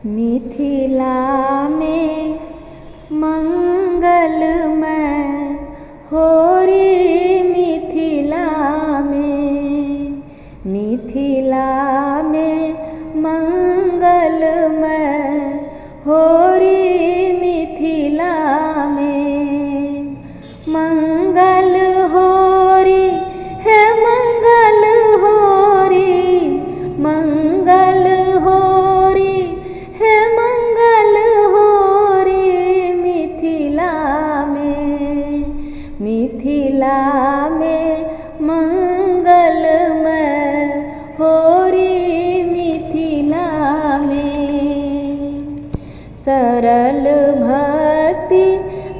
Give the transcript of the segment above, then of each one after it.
मिथिला में मंगलमय होरी मिथिला में, मिथिला में मंगलमय होरी मिथिला में। मंगल होरी है मंगल होरी, मंगल होरी है मंगल होरी मिथिला में, मिथिला में मंगलमय होरी मिथिला में। सरल भक्ति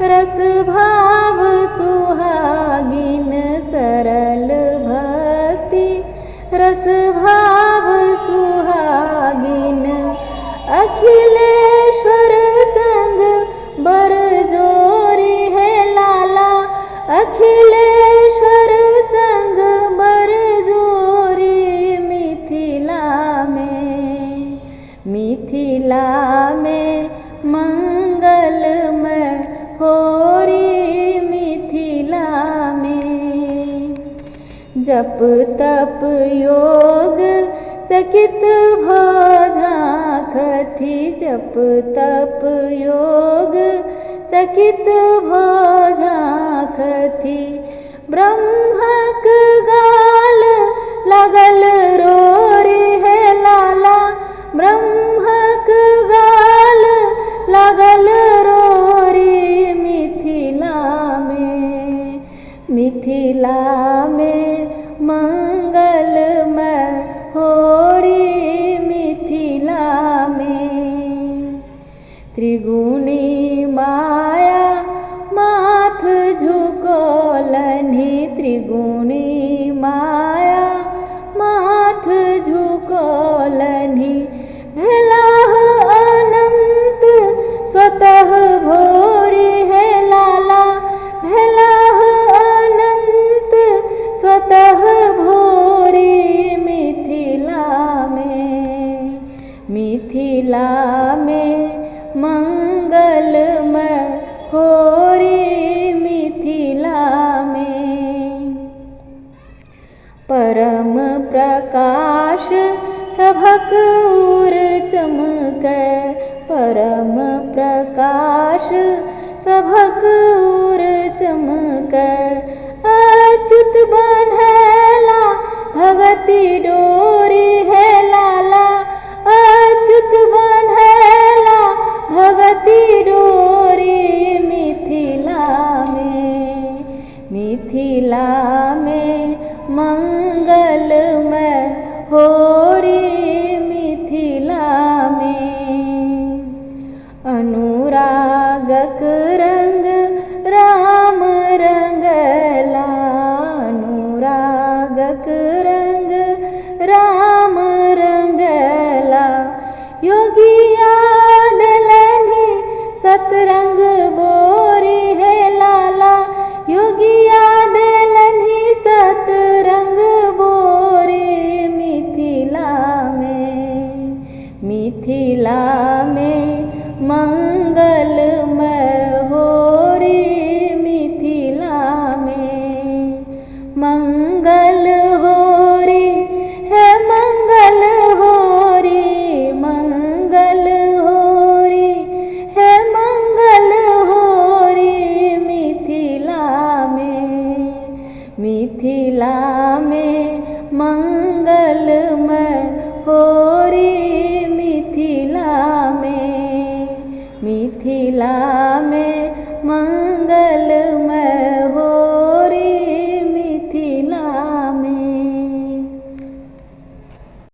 रस भाव सुहागिन, सरल भक्ति रस भाव सुहागिन। अखिलेश्वर संग बर जोरी है लाला, अखिलेश्वर संग बर जोरी मिथिला में, मिथिला में मंगलमय होरी मिथिला में। जप तप योग चकित भो झांखती, जप तप योग चकित भो झांखती। ब्रह्मक गाल लगल रोरी है लाला, ब्रह्मक गाल लगल रोरी मिथिला में, मिथिला में मंगलमय होरी मिथिला में। त्रिगुणी माया माथ झुकोलनि, त्रिगुणी माया माथ झुकोलनि। भेलाह अनंत स्वतः भोरी है लाला, भेलाह अनंत स्वतः भोरी मिथिला में, मिथिला में मंगलमय होरी मिथिला में। परम प्रकाश सभक उर चमकै, परम प्रकाश सभक उर चमकै। अच्युत बन्हैला भगति डोरी है लाला, अच्युत बन्हैला भगति डोरी मिथिला में, मिथिला में मंगलमय होरी मिथिला में। अनुरागक रंग राम रंगला, अनुरागक रंग राम रंगला। योगिया दलनि सतरंग बोरी है लाला, योगिया दलनि सतरंग बोरी मिथिला में, मिथिला में मंगलमय होरी मिथिला में। मंगल होरी है मंगल होरी, मंगल होरी है मंगल होरी मिथिला में, मिथिला में मंगलमय होरी मिथिला में, मिथिला में मंगलमय